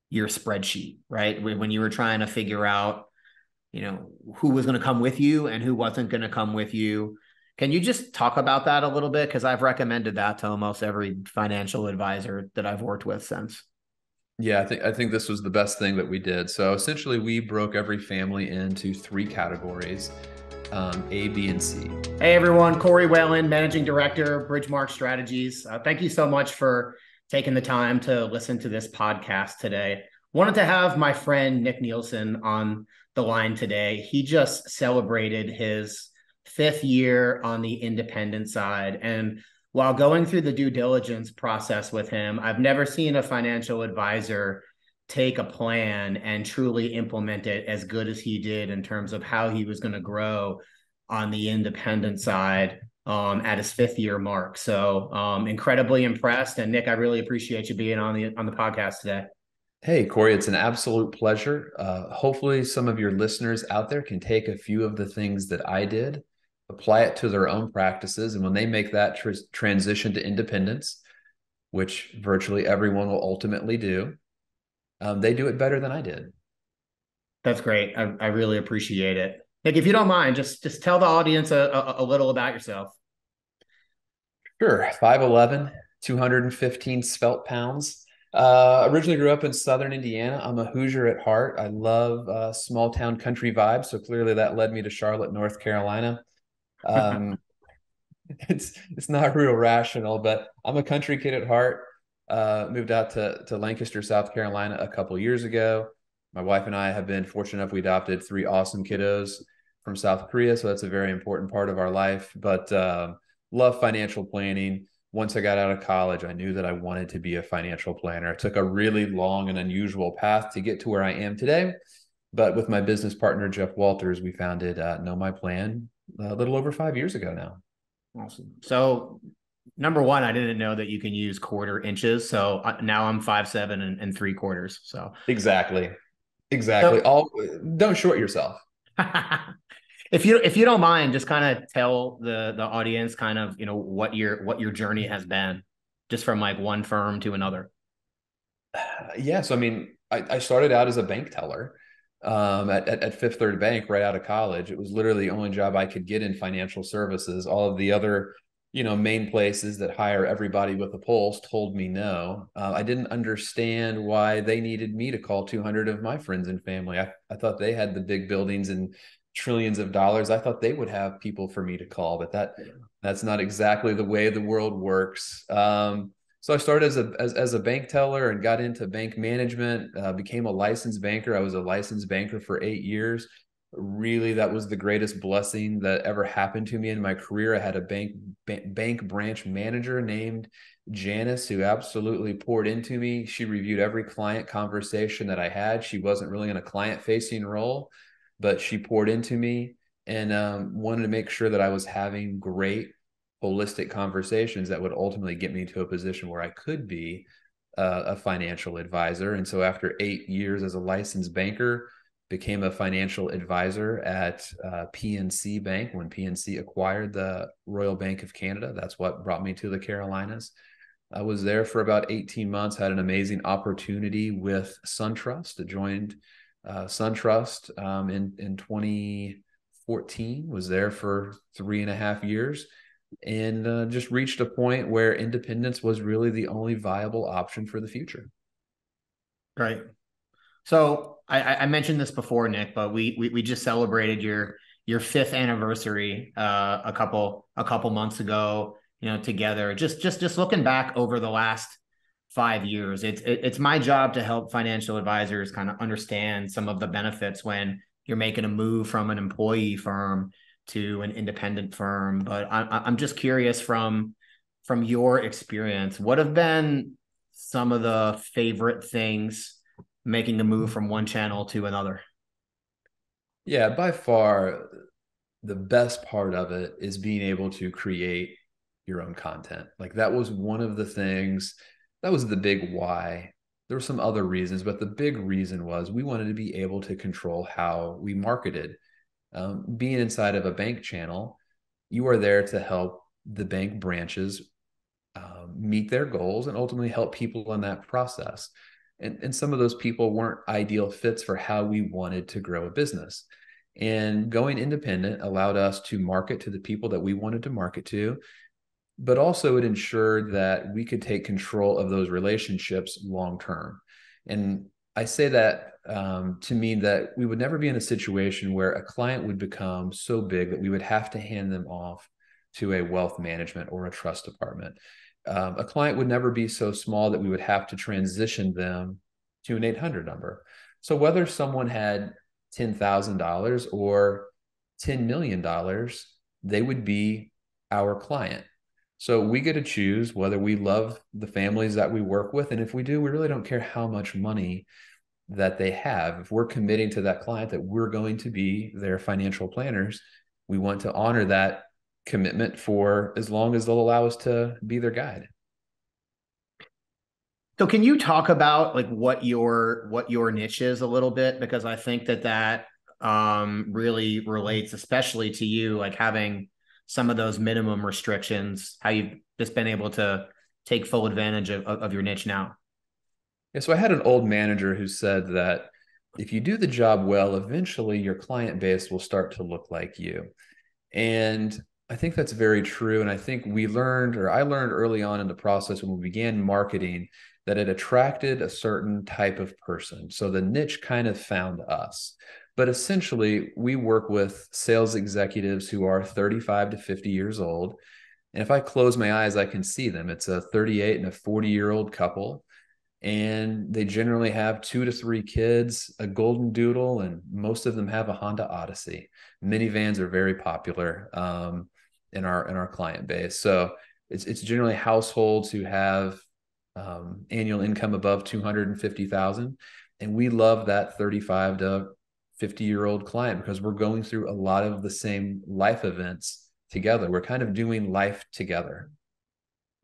your spreadsheet, right? When you were trying to figure out, who was going to come with you and who wasn't going to come with you. Can you just talk about that a little bit? Because I've recommended that to almost every financial advisor that I've worked with since. Yeah, I think this was the best thing that we did. So essentially, we broke every family into three categories: A, B, and C. Hey everyone, Corey Walen, Managing Director, Bridgemark Strategies. Thank you so much for taking the time to listen to this podcast today. Wanted to have my friend Nic Nielsen on the line today. He just celebrated his fifth year on the independent side. And while going through the due diligence process with him, I've never seen a financial advisor take a plan and truly implement it as good as he did in terms of how he was going to grow on the independent side at his fifth year mark. So incredibly impressed. And Nic, I really appreciate you being on the podcast today. Hey, Corey, it's an absolute pleasure. Hopefully, some of your listeners out there can take a few of the things that I did, apply it to their own practices, and when they make that transition to independence, which virtually everyone will ultimately do, they do it better than I did. That's great. I really appreciate it. Nic, if you don't mind, just tell the audience a little about yourself. Sure. 5'11", 215 svelte pounds. Originally grew up in Southern Indiana. I'm a Hoosier at heart. I love small town country vibes. So clearly that led me to Charlotte, North Carolina. Um, it's not real rational, but I'm a country kid at heart. Moved out to Lancaster, South Carolina a couple years ago. My wife and I have been fortunate enough. We adopted three awesome kiddos from South Korea, so that's a very important part of our life. But love financial planning. Once I got out of college, I knew that I wanted to be a financial planner. It took a really long and unusual path to get to where I am today. But with my business partner, Jeff Walters, we founded Know My Plan a little over 5 years ago now. Awesome. So number one, I didn't know that you can use quarter inches. So now I'm 5'7" and 3/4. So Exactly. Exactly. so All don't short yourself. if you don't mind, just kind of tell the audience kind of what your journey has been, just from like one firm to another. Yeah. So, I mean, I started out as a bank teller at Fifth Third Bank right out of college. It was literally the only job I could get in financial services. All of the other, main places that hire everybody with a pulse told me no. I didn't understand why they needed me to call 200 of my friends and family. I thought they had the big buildings and trillions of dollars. I thought they would have people for me to call, but that's not exactly the way the world works. So I started as a bank teller and got into bank management, became a licensed banker. I was a licensed banker for 8 years. Really, that was the greatest blessing that ever happened to me in my career. I had a bank branch manager named Janice who absolutely poured into me. She reviewed every client conversation that I had. She wasn't really in a client facing role, but she poured into me and wanted to make sure that I was having great holistic conversations that would ultimately get me to a position where I could be a financial advisor. And so after 8 years as a licensed banker, became a financial advisor at PNC Bank when PNC acquired the Royal Bank of Canada. That's what brought me to the Carolinas. I was there for about 18 months, had an amazing opportunity with SunTrust. I joined SunTrust in 2014, was there for 3.5 years, and just reached a point where independence was really the only viable option for the future. Right. So I mentioned this before, Nic, but we just celebrated your fifth anniversary a couple months ago, together. Just looking back over the last 5 years, it's my job to help financial advisors kind of understand some of the benefits when you're making a move from an employee firm to an independent firm. But I'm just curious from your experience, what have been some of the favorite things making the move from one channel to another? Yeah, by far the best part of it is being able to create your own content. Like that was one of the things, that was the big why. There were some other reasons, but the big reason was we wanted to be able to control how we marketed. Being inside of a bank channel, you are there to help the bank branches meet their goals and ultimately help people in that process. And some of those people weren't ideal fits for how we wanted to grow a business. And going independent allowed us to market to the people that we wanted to market to, but also it ensured that we could take control of those relationships long term. And I say that to mean that we would never be in a situation where a client would become so big that we would have to hand them off to a wealth management or a trust department. A client would never be so small that we would have to transition them to an 800 number. So whether someone had $10,000 or $10 million, they would be our client. So we get to choose whether we love the families that we work with. And if we do, we really don't care how much money that they have. If we're committing to that client that we're going to be their financial planners, we want to honor that commitment for as long as they'll allow us to be their guide. So can you talk about like what your niche is a little bit? Because I think that really relates, especially to you, like having some of those minimum restrictions, how you've just been able to take full advantage of your niche now. Yeah, so I had an old manager who said that if you do the job well, eventually your client base will start to look like you. And I think that's very true. And I think we learned, or I learned early on in the process when we began marketing, that it attracted a certain type of person. So the niche kind of found us. But essentially, we work with sales executives who are 35 to 50 years old. And if I close my eyes, I can see them. It's a 38 and a 40-year-old couple. And they generally have 2 to 3 kids, a golden doodle, and most of them have a Honda Odyssey. Minivans are very popular in our client base. So it's generally households who have annual income above 250,000, and we love that 35 to 50-year-old client because we're going through a lot of the same life events together. We're kind of doing life together.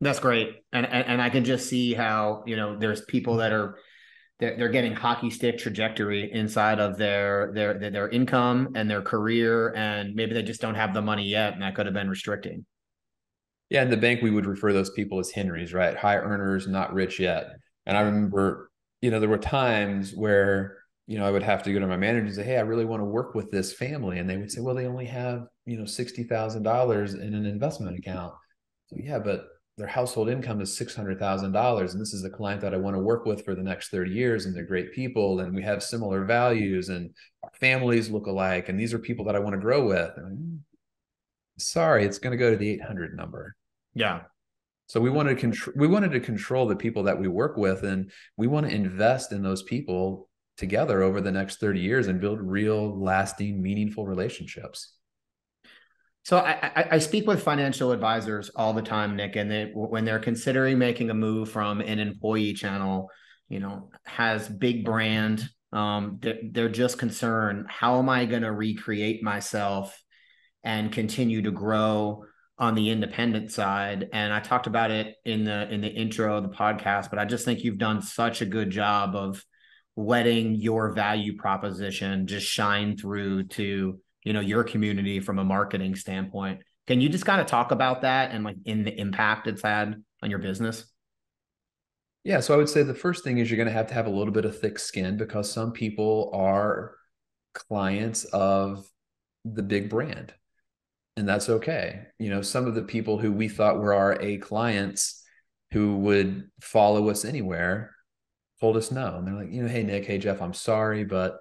That's great. And I can just see how, there's people that are they're getting hockey stick trajectory inside of their income and their career, and maybe they just don't have the money yet, and that could have been restricting. Yeah, in the bank, we would refer those people as Henrys, right? High earners, not rich yet. And I remember, there were times where, I would have to go to my manager and say, hey, I really want to work with this family. And they would say, well, they only have, $60,000 in an investment account. So, yeah, but their household income is $600,000. And this is the client that I want to work with for the next 30 years. And they're great people. And we have similar values and our families look alike. And these are people that I want to grow with. And sorry, it's going to go to the 800 number. Yeah. So we wanted to control the people that we work with, and we want to invest in those people together over the next 30 years and build real, lasting, meaningful relationships. So I speak with financial advisors all the time, Nick, and when they're considering making a move from an employee channel, has big brand, they're just concerned, how am I going to recreate myself and continue to grow on the independent side? And I talked about it in the intro of the podcast, but I just think you've done such a good job of letting your value proposition just shine through to, your community from a marketing standpoint. Can you just kind of talk about that and like in the impact it's had on your business? Yeah, so I would say the first thing is you're going to have a little bit of thick skin because some people are clients of the big brand. And that's okay. Some of the people who we thought were our A clients who would follow us anywhere told us no. And they're like, hey, Nick, hey, Jeff, I'm sorry, but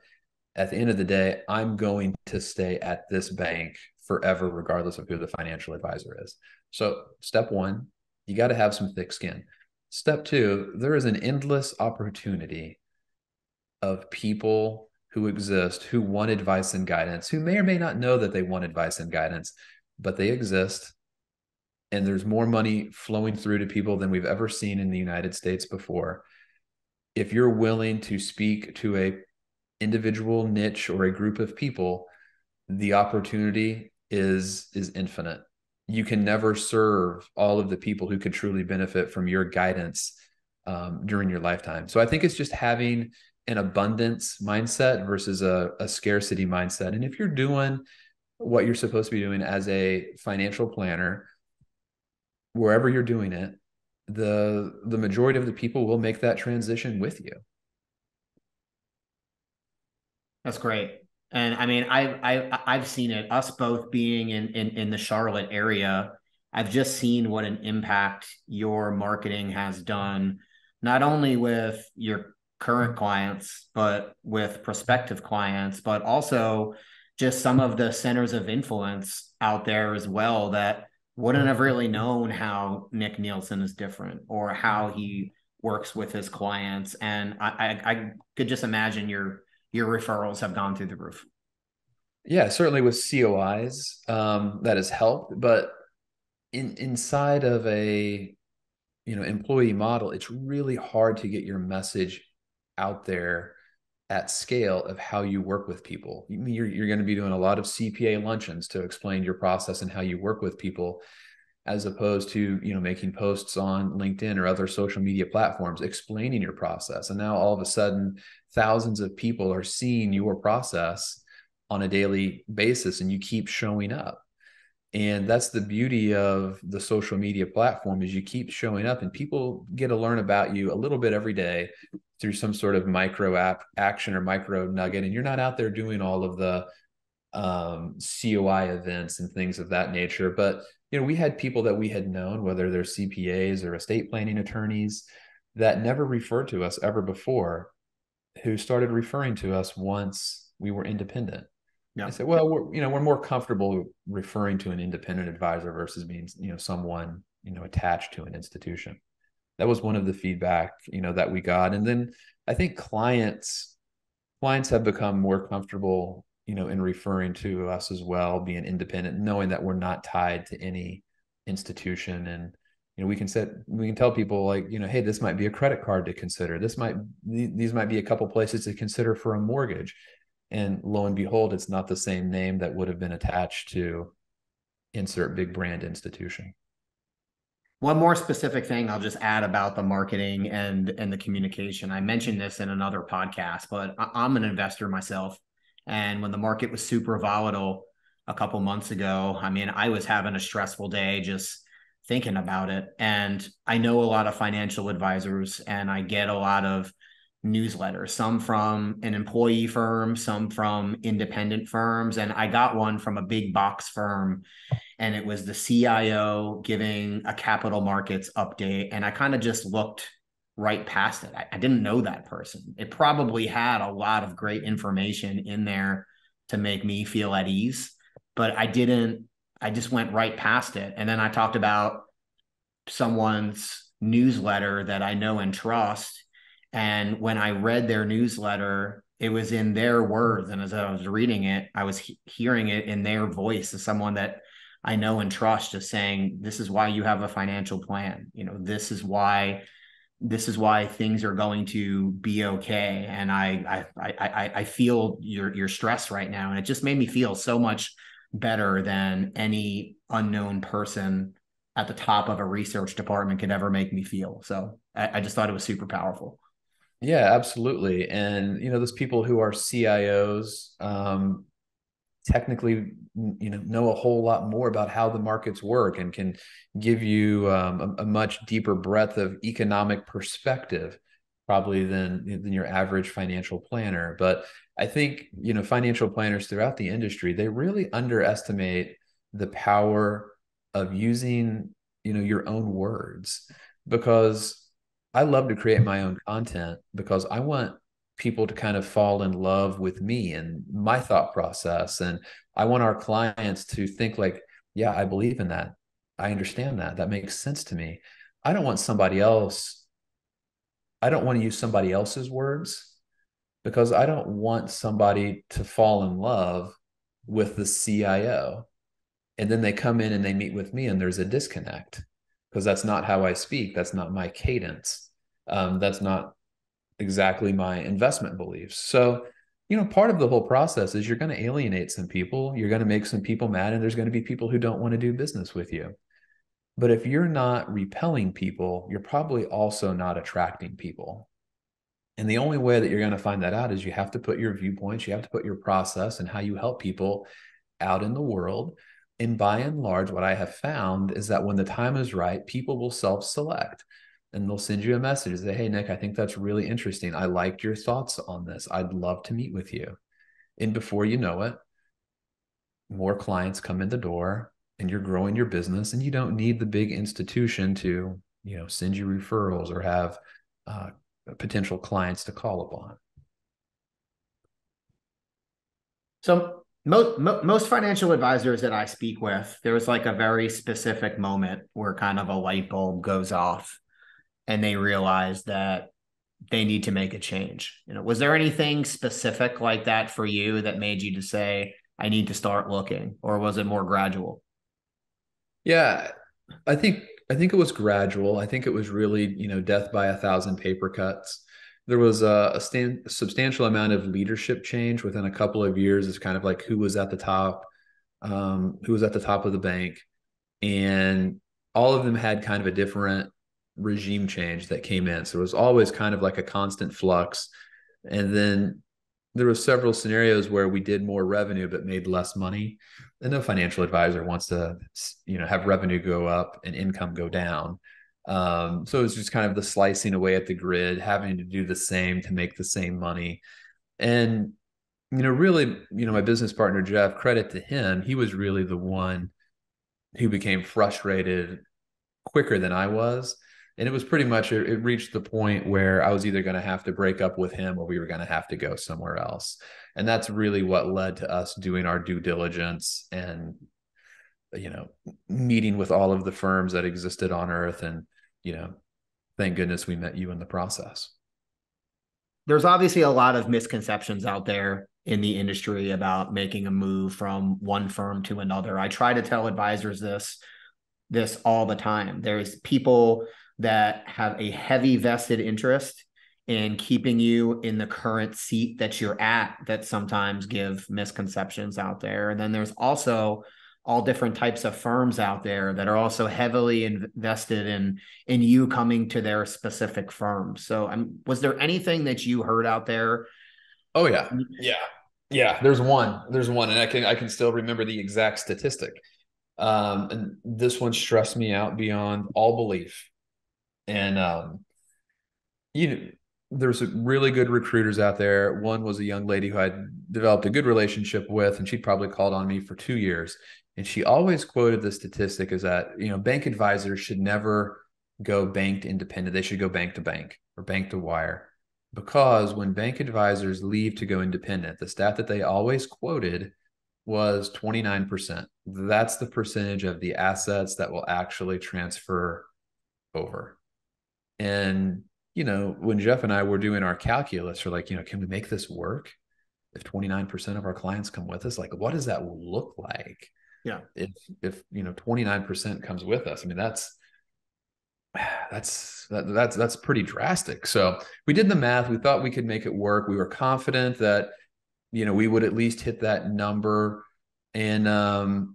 at the end of the day, I'm going to stay at this bank forever, regardless of who the financial advisor is. So step one, you got to have some thick skin. Step two, there is an endless opportunity of people who exist, who want advice and guidance, who may or may not know that they want advice and guidance, but they exist. And there's more money flowing through to people than we've ever seen in the United States before. If you're willing to speak to a individual niche or a group of people, the opportunity is infinite. You can never serve all of the people who could truly benefit from your guidance during your lifetime. So I think it's just having an abundance mindset versus a scarcity mindset. And if you're doing what you're supposed to be doing as a financial planner, wherever you're doing it, the majority of the people will make that transition with you. That's great. And I mean, I've seen it. Us both being in the Charlotte area, I've just seen what an impact your marketing has done, not only with your current clients, but with prospective clients, but also just some of the centers of influence out there as well that wouldn't have really known how Nic Nielsen is different or how he works with his clients. And I could just imagine your referrals have gone through the roof. Yeah, certainly with COIs, that has helped, but inside of a employee model, it's really hard to get your message out there at scale of how you work with people. You're going to be doing a lot of CPA luncheons to explain your process and how you work with people, as opposed to making posts on LinkedIn or other social media platforms explaining your process. And now all of a sudden, thousands of people are seeing your process on a daily basis, and you keep showing up. And that's the beauty of the social media platform, is you keep showing up and people get to learn about you a little bit every day through some sort of micro action or micro nugget. And you're not out there doing all of the COI events and things of that nature. But, we had people that we had known, whether they're CPAs or estate planning attorneys, that never referred to us ever before, who started referring to us once we were independent. I Yeah. said, well, we're more comfortable referring to an independent advisor versus being, someone, attached to an institution. That was one of the feedback, that we got. And then I think clients have become more comfortable, in referring to us as well, being independent, knowing that we're not tied to any institution. And, we can tell people, like, hey, this might be a credit card to consider. These might be a couple places to consider for a mortgage. And lo and behold, it's not the same name that would have been attached to insert big brand institution. One more specific thing I'll just add about the marketing and the communication. I mentioned this in another podcast, but I'm an investor myself. And when the market was super volatile a couple months ago, I mean, I was having a stressful day just thinking about it. And I know a lot of financial advisors and I get a lot of newsletters, some from an employee firm, some from independent firms. And I got one from a big box firm, and it was the CIO giving a capital markets update. And I kind of just looked right past it. I didn't know that person. It probably had a lot of great information in there to make me feel at ease, but I didn't, I just went right past it. And then I talked about someone's newsletter that I know and trust. And when I read their newsletter, it was in their words. And as I was reading it, I was hearing it in their voice as someone that I know and trust, just saying, this is why you have a financial plan. This is why things are going to be okay. And I feel your stress right now. And it just made me feel so much better than any unknown person at the top of a research department could ever make me feel. So I just thought it was super powerful. Yeah, absolutely. And, those people who are CIOs, technically, know a whole lot more about how the markets work and can give you a much deeper breadth of economic perspective, probably than your average financial planner. But I think, financial planners throughout the industry, they really underestimate the power of using, your own words, because I love to create my own content because I want people to kind of fall in love with me and my thought process. And I want our clients to think like, yeah, I believe in that. I understand that. That makes sense to me. I don't want somebody else. I don't want to use somebody else's words, because I don't want somebody to fall in love with the CIO. And then they come in and they meet with me and there's a disconnect, because that's not how I speak. That's not my cadence. That's not exactly my investment beliefs. So, part of the whole process is you're going to alienate some people, you're going to make some people mad, and there's going to be people who don't want to do business with you. But if you're not repelling people, you're probably also not attracting people. And the only way that you're going to find that out is you have to put your viewpoints, you have to put your process and how you help people out in the world. And by and large, what I have found is that when the time is right, people will self-select and they'll send you a message, say, hey, Nic, I think that's really interesting. I liked your thoughts on this. I'd love to meet with you. And before you know it, more clients come in the door and you're growing your business, and you don't need the big institution to, send you referrals or have uh, potential clients to call upon. So most financial advisors that I speak with, there's like a very specific moment where kind of a light bulb goes off and they realize that they need to make a change. Was there anything specific like that for you that made you to say, I need to start looking, or was it more gradual? Yeah, I think I think it was gradual. I think it was really, death by a thousand paper cuts. There was a substantial amount of leadership change within a couple of years. It's kind of like who was at the top of the bank, and all of them had kind of a different regime change that came in. So it was always kind of like a constant flux. And then there was several scenarios where we did more revenue but made less money. And no financial advisor wants to, have revenue go up and income go down. So it's just kind of the slicing away at the grid, having to do the same to make the same money. And really, my business partner Jeff, credit to him, he was really the one who became frustrated quicker than I was. And it was pretty much, it reached the point where I was either going to have to break up with him or we were going to have to go somewhere else. And that's really what led to us doing our due diligence and, meeting with all of the firms that existed on earth. And, thank goodness we met you in the process. There's obviously a lot of misconceptions out there in the industry about making a move from one firm to another. I try to tell advisors this all the time. There's people that have a heavy vested interest in keeping you in the current seat that you're at that sometimes give misconceptions out there. And then there's also all different types of firms out there that are also heavily invested in you coming to their specific firm. So was there anything that you heard out there? Oh yeah. Yeah. There's one. And I can still remember the exact statistic. And this one stressed me out beyond all belief. And you know, there's really good recruiters out there. One was a young lady who I'd developed a good relationship with, and she'd probably called on me for 2 years. And she always quoted the statistic is that, bank advisors should never go bank to independent. They should go bank to bank or bank to wire. Because when bank advisors leave to go independent, the stat that they always quoted was 29%. That's the percentage of the assets that will actually transfer over. And, when Jeff and I were doing our calculus, we're like, can we make this work? If 29% of our clients come with us, like, what does that look like? Yeah. If 29% comes with us, I mean, that's pretty drastic. So we did the math. We thought we could make it work. We were confident that, we would at least hit that number. And,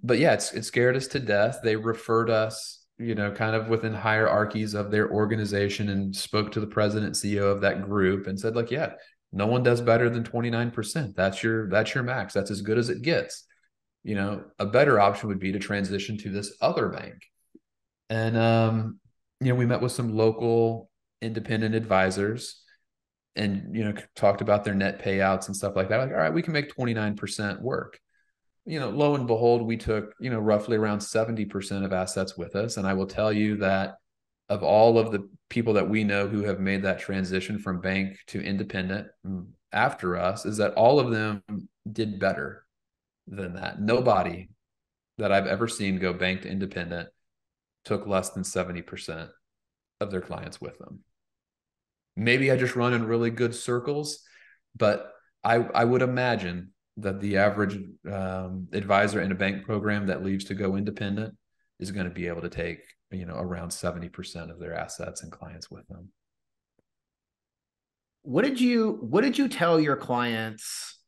but yeah, it scared us to death. They referred us, kind of within hierarchies of their organization, and spoke to the president and CEO of that group and said, like, yeah, no one does better than 29%. That's your max. That's as good as it gets. A better option would be to transition to this other bank. And, we met with some local independent advisors and, talked about their net payouts and stuff like that. Like, all right, we can make 29% work. Lo and behold, we took, roughly around 70% of assets with us. And I will tell you that of all of the people that we know who have made that transition from bank to independent after us, is that all of them did better than that. Nobody that I've ever seen go bank to independent took less than 70% of their clients with them. Maybe I just run in really good circles, but I would imagine that the average advisor in a bank program that leaves to go independent is going to be able to take, around 70% of their assets and clients with them. What did you tell your clients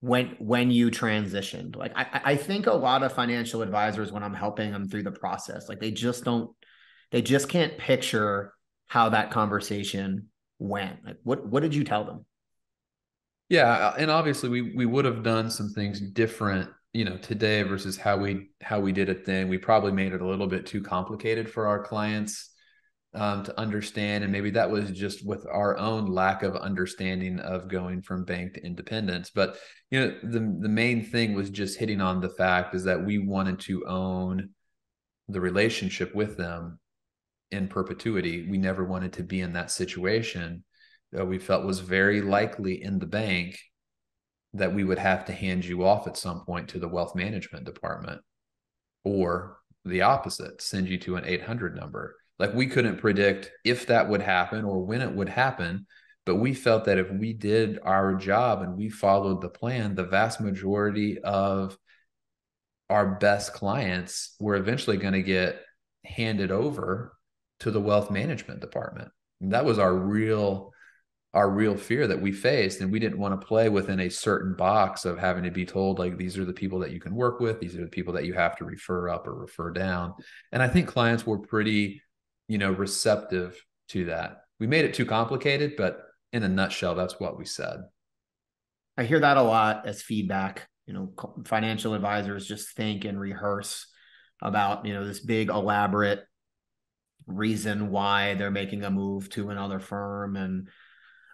when you transitioned? Like, I think a lot of financial advisors, when I'm helping them through the process, like they just can't picture how that conversation went. Like, what did you tell them? Yeah, and obviously we would have done some things different, today versus how we did it then. We probably made it a little bit too complicated for our clients. to understand. And maybe that was just with our own lack of understanding of going from bank to independence. But, the main thing was just hitting on the fact is that we wanted to own the relationship with them in perpetuity. We never wanted to be in that situation that we felt was very likely in the bank that we would have to hand you off at some point to the wealth management department, or the opposite, send you to an 800 number. Like, we couldn't predict if that would happen or when it would happen, but we felt that if we did our job and we followed the plan, the vast majority of our best clients were eventually going to get handed over to the wealth management department. And that was our real fear that we faced. And we didn't want to play within a certain box of having to be told, like, these are the people that you can work with, these are the people that you have to refer up or refer down. And I think clients were pretty, receptive to that. We made it too complicated, but in a nutshell, that's what we said. I hear that a lot as feedback. Financial advisors just think and rehearse about, this big elaborate reason why they're making a move to another firm. And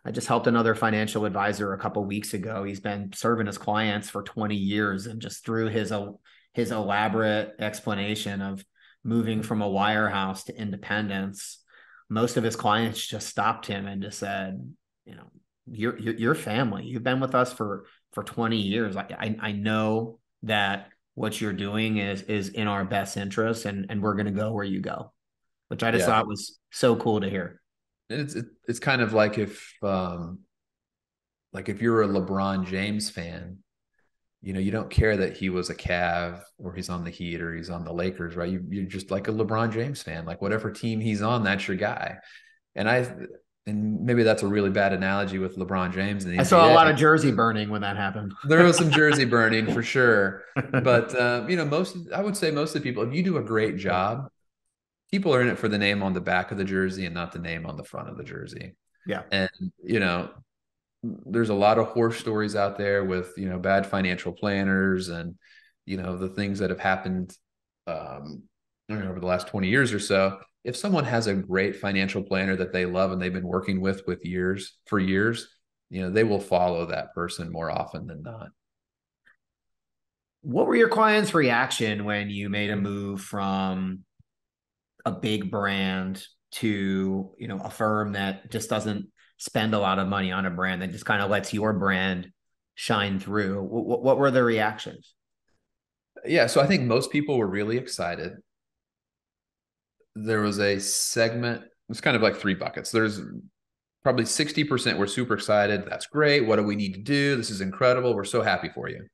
I just helped another financial advisor a couple of weeks ago. He's been serving his clients for 20 years, and just through his elaborate explanation of moving from a wirehouse to independence, most of his clients just stopped him and just said, your family, you've been with us for 20 years. I know that what you're doing is in our best interest, and we're going to go where you go, which I just Yeah. thought was so cool to hear. It's kind of like if you're a LeBron James fan, you don't care that he was a Cav or he's on the Heat or he's on the Lakers, right? You're just like a LeBron James fan, like whatever team he's on, that's your guy. And maybe that's a really bad analogy with LeBron James in the I saw a NBA. lot of jersey burning when that happened. There was some jersey burning for sure, but I would say most of the people, if you do a great job, people are in it for the name on the back of the jersey and not the name on the front of the jersey. Yeah. And there's a lot of horror stories out there with bad financial planners and the things that have happened over the last 20 years or so. If someone has a great financial planner that they love and they've been working with years, they will follow that person more often than not. What were your clients' reaction when you made a move from a big brand to, a firm that just doesn't spend a lot of money on a brand, that just kind of lets your brand shine through? What were the reactions? Yeah, so I think most people were really excited. There was a segment, it's kind of like three buckets. There's probably 60% were super excited. That's great. What do we need to do? This is incredible. We're so happy for you.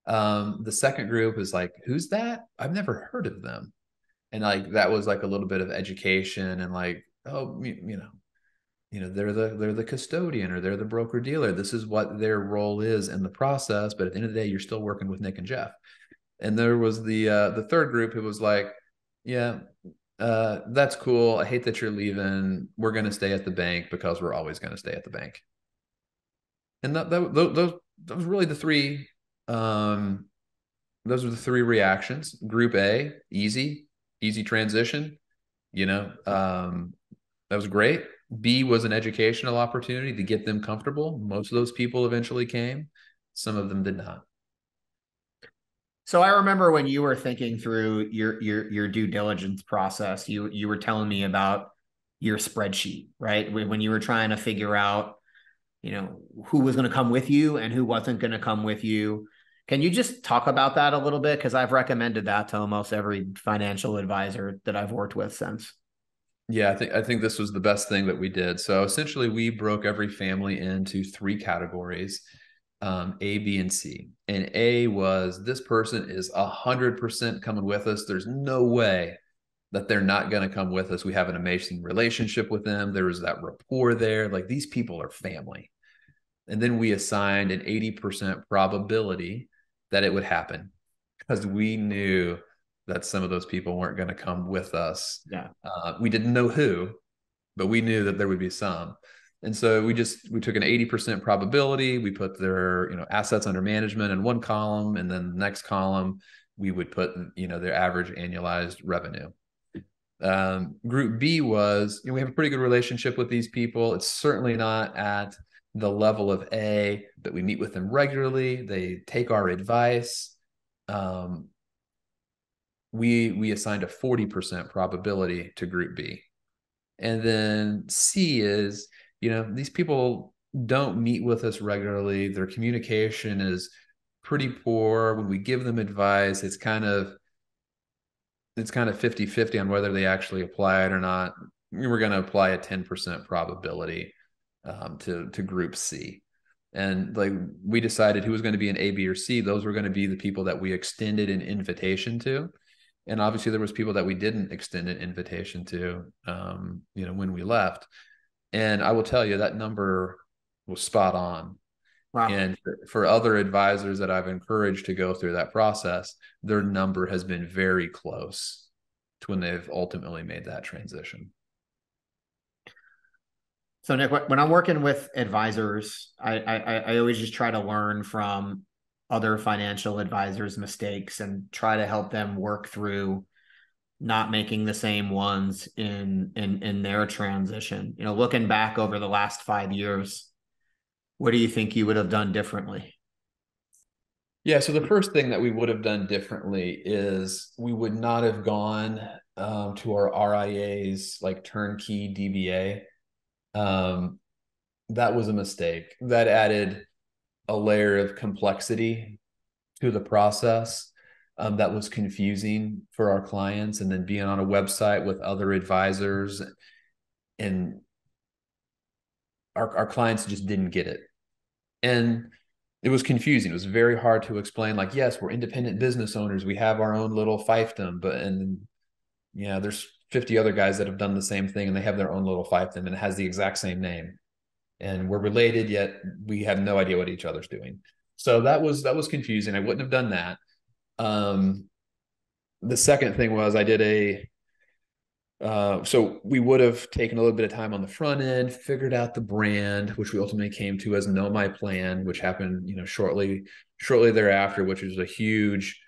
The second group is like, who's that? I've never heard of them. And like, that was like a little bit of education and like, oh, they're the custodian or they're the broker dealer. This is what their role is in the process. But at the end of the day, you're still working with Nick and Jeff. And there was the third group who was like, yeah, that's cool. I hate that you're leaving. We're going to stay at the bank because we're always going to stay at the bank. And those really the three. Those are the three reactions. Group A, easy transition. That was great. B was an educational opportunity to get them comfortable. Most of those people eventually came. Some of them did not. So I remember when you were thinking through your due diligence process, you were telling me about your spreadsheet, right? When you were trying to figure out, who was going to come with you and who wasn't going to come with you. Can you just talk about that a little bit? Because I've recommended that to almost every financial advisor that I've worked with since. Yeah, I think this was the best thing that we did. So essentially, we broke every family into three categories, A, B, and C. And A was, this person is 100% coming with us. There's no way that they're not going to come with us. We have an amazing relationship with them. There was that rapport there. Like, these people are family. And then we assigned an 80% probability that it would happen because we knew that some of those people weren't going to come with us. Yeah. We didn't know who, but we knew that there would be some. And so we took an 80% probability. We put their, assets under management in one column, and then the next column we would put, their average annualized revenue. Group B was, we have a pretty good relationship with these people. It's certainly not at the level of A, but we meet with them regularly. They take our advice. Um, we assigned a 40% probability to group B. And then C is, these people don't meet with us regularly. Their communication is pretty poor. When we give them advice, it's kind of 50-50 on whether they actually apply it or not. We were going to apply a 10% probability to group C. And like we decided who was going to be an A, B, or C. Those were going to be the people that we extended an invitation to. And obviously there was people that we didn't extend an invitation to, when we left. And I will tell you that number was spot on. Wow. And for other advisors that I've encouraged to go through that process, their number has been very close to when they've ultimately made that transition. So Nick, when I'm working with advisors, I always just try to learn from other financial advisors' mistakes and try to help them work through not making the same ones in their transition. Looking back over the last 5 years, what do you think you would have done differently? Yeah, so the first thing that we would have done differently is we would not have gone to our RIAs like turnkey DBA. That was a mistake. That added a layer of complexity to the process that was confusing for our clients. And then being on a website with other advisors, and our clients just didn't get it. And it was confusing. It was very hard to explain, like, yes, we're independent business owners. We have our own little fiefdom, there's 50 other guys that have done the same thing and they have their own little fiefdom and it has the exact same name. And we're related, yet we have no idea what each other's doing. So that was confusing. I wouldn't have done that. The second thing was I did so we would have taken a little bit of time on the front end, figured out the brand, which we ultimately came to as Know My Plan, which happened, shortly thereafter, which was a huge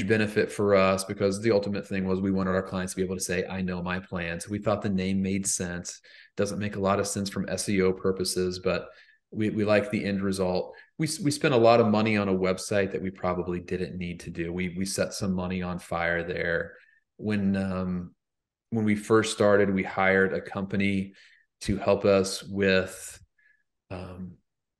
benefit for us because the ultimate thing was we wanted our clients to be able to say, I know my plan. So we thought the name made sense. Doesn't make a lot of sense from SEO purposes, but we like the end result. We spent a lot of money on a website that we probably didn't need to do. We set some money on fire there. When we first started, we hired a company to help us with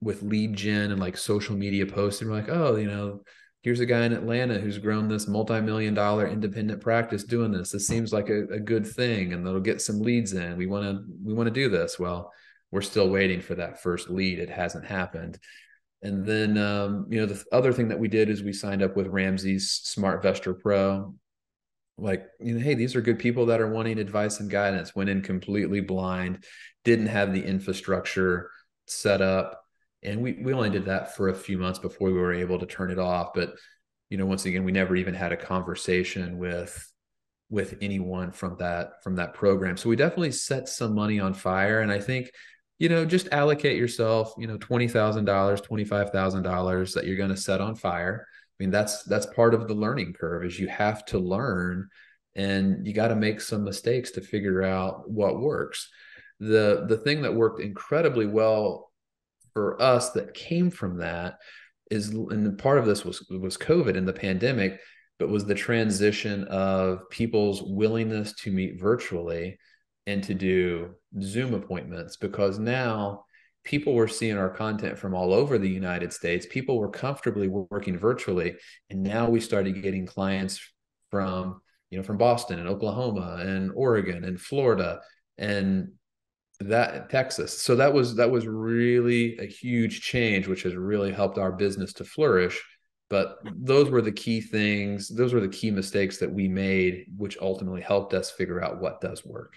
lead gen and like social media posts. And we're like, oh, here's a guy in Atlanta who's grown this multi-million-dollar independent practice doing this. This seems like a good thing, and they'll get some leads in. We want to do this. Well, we're still waiting for that first lead. It hasn't happened. And then, the other thing that we did is we signed up with Ramsey's SmartVestor Pro. Like, hey, these are good people that are wanting advice and guidance. Went in completely blind, didn't have the infrastructure set up. And we only did that for a few months before we were able to turn it off. But, once again, we never even had a conversation with anyone from that program. So we definitely set some money on fire. And I think, just allocate yourself, $20,000, $25,000 that you're going to set on fire. I mean, that's part of the learning curve is you have to learn and you got to make some mistakes to figure out what works. The thing that worked incredibly well for us that came from that is, and part of this was COVID and the pandemic, but was the transition of people's willingness to meet virtually and to do Zoom appointments, because now people were seeing our content from all over the United States. People were comfortably working virtually. And now we started getting clients from Boston and Oklahoma and Oregon and Florida and Texas. So that was really a huge change, which has really helped our business to flourish. But those were the key things. Those were the key mistakes that we made, which ultimately helped us figure out what does work.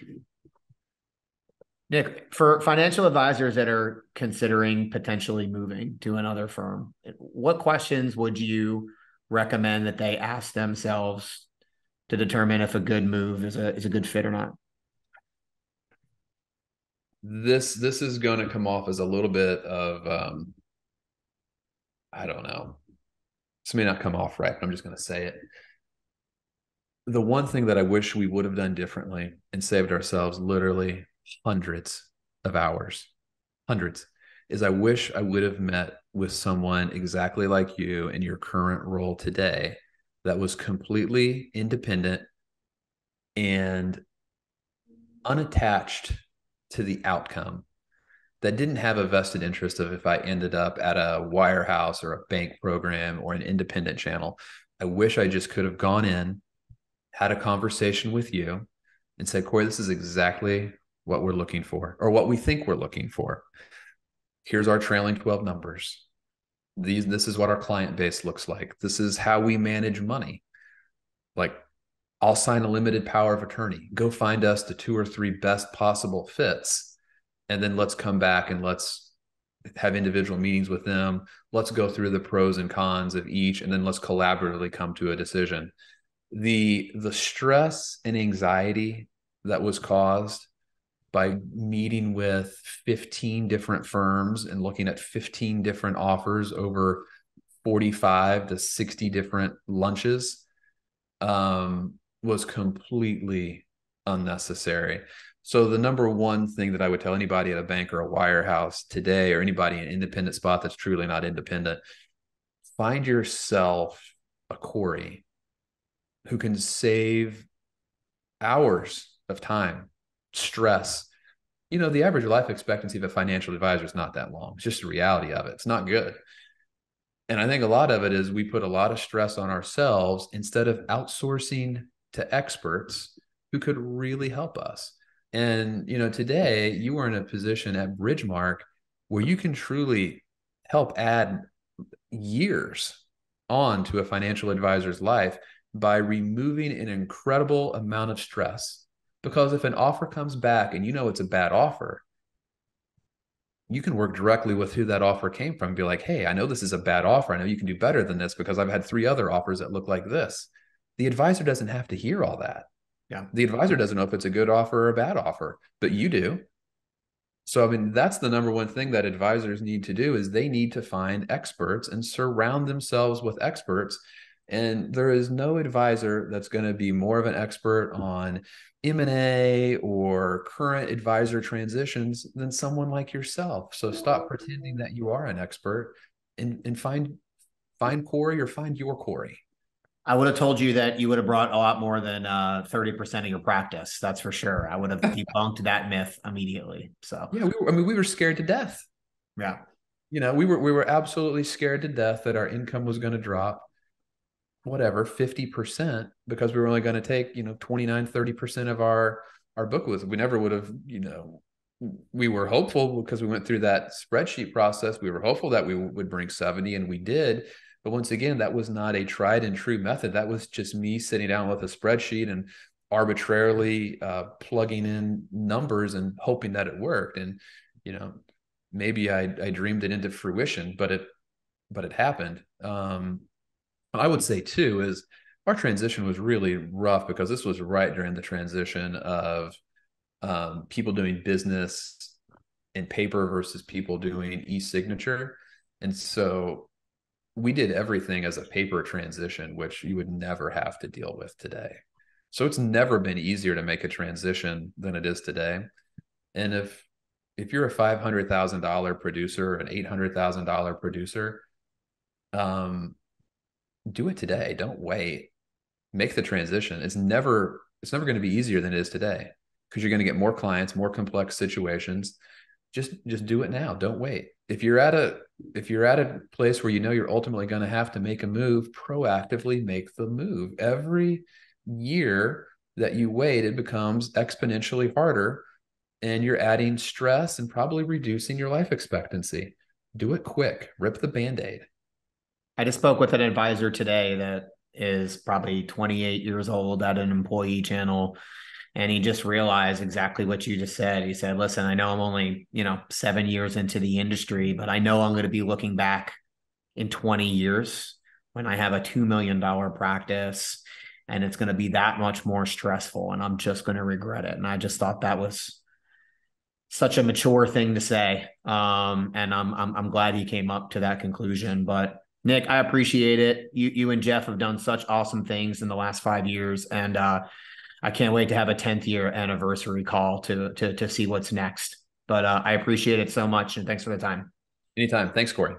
Nick, for financial advisors that are considering potentially moving to another firm, what questions would you recommend that they ask themselves to determine if a good move is a good fit or not? This is going to come off as a little bit of I don't know. This may not come off right, but I'm just going to say it. The one thing that I wish we would have done differently and saved ourselves literally hundreds of hours, hundreds, is I wish I would have met with someone exactly like you in your current role today that was completely independent and unattached to the outcome, that didn't have a vested interest of if I ended up at a wirehouse or a bank program or an independent channel. I wish I just could have gone in, had a conversation with you, and said, Corey, this is exactly what we're looking for, or what we think we're looking for. Here's our trailing 12 numbers. This is what our client base looks like. This is how we manage money. Like, I'll sign a limited power of attorney. Go find us the 2 or 3 best possible fits. And then let's come back and let's have individual meetings with them. Let's go through the pros and cons of each, and then let's collaboratively come to a decision. The stress and anxiety that was caused by meeting with 15 different firms and looking at 15 different offers over 45 to 60 different lunches was completely unnecessary. So the number one thing that I would tell anybody at a bank or a wirehouse today, or anybody in an independent spot that's truly not independent, find yourself a Corey who can save hours of time, stress. The average life expectancy of a financial advisor is not that long. It's just the reality of it. It's not good. And I think a lot of it is we put a lot of stress on ourselves instead of outsourcing to experts who could really help us. And, today you are in a position at Bridgemark where you can truly help add years on to a financial advisor's life by removing an incredible amount of stress. Because if an offer comes back and it's a bad offer, you can work directly with who that offer came from and be like, hey, I know this is a bad offer. I know you can do better than this because I've had 3 other offers that look like this. The advisor doesn't have to hear all that. Yeah. The advisor doesn't know if it's a good offer or a bad offer, but you do. So, that's the number one thing that advisors need to do is they need to find experts and surround themselves with experts. And there is no advisor that's going to be more of an expert on M&A or current advisor transitions than someone like yourself. So stop pretending that you are an expert and find Corey, or find your Corey. I would have told you that you would have brought a lot more than 30% of your practice. That's for sure. I would have debunked that myth immediately. So yeah, we were scared to death. Yeah. We were absolutely scared to death that our income was going to drop, whatever, 50%, because we were only going to take, 29, 30% of our book with. We never would have, we were hopeful because we went through that spreadsheet process. We were hopeful that we would bring 70, and we did. But once again, that was not a tried and true method. That was just me sitting down with a spreadsheet and arbitrarily plugging in numbers and hoping that it worked. And, maybe I dreamed it into fruition, but it happened. I would say too is our transition was really rough because this was right during the transition of people doing business in paper versus people doing e-signature. And so we did everything as a paper transition, which you would never have to deal with today. So it's never been easier to make a transition than it is today. And if you're a $500,000 producer, an $800,000 producer, do it today. Don't wait. Make the transition. It's never going to be easier than it is today because you're going to get more clients, more complex situations. Just do it now. Don't wait. If you're at a place where you're ultimately going to have to make a move, proactively make the move. Every year that you wait, it becomes exponentially harder, and you're adding stress and probably reducing your life expectancy. Do it quick. Rip the Band-Aid. I just spoke with an advisor today that is probably 28 years old at an employee channel. And he just realized exactly what you just said. He said, listen, I know I'm only, 7 years into the industry, but I know I'm going to be looking back in 20 years when I have a $2 million practice, and it's going to be that much more stressful, and I'm just going to regret it. And I just thought that was such a mature thing to say. And I'm glad he came up to that conclusion. But Nic, I appreciate it. You and Jeff have done such awesome things in the last 5 years, and I can't wait to have a 10th year anniversary call to see what's next. But I appreciate it so much, and thanks for the time. Anytime. Thanks, Corey.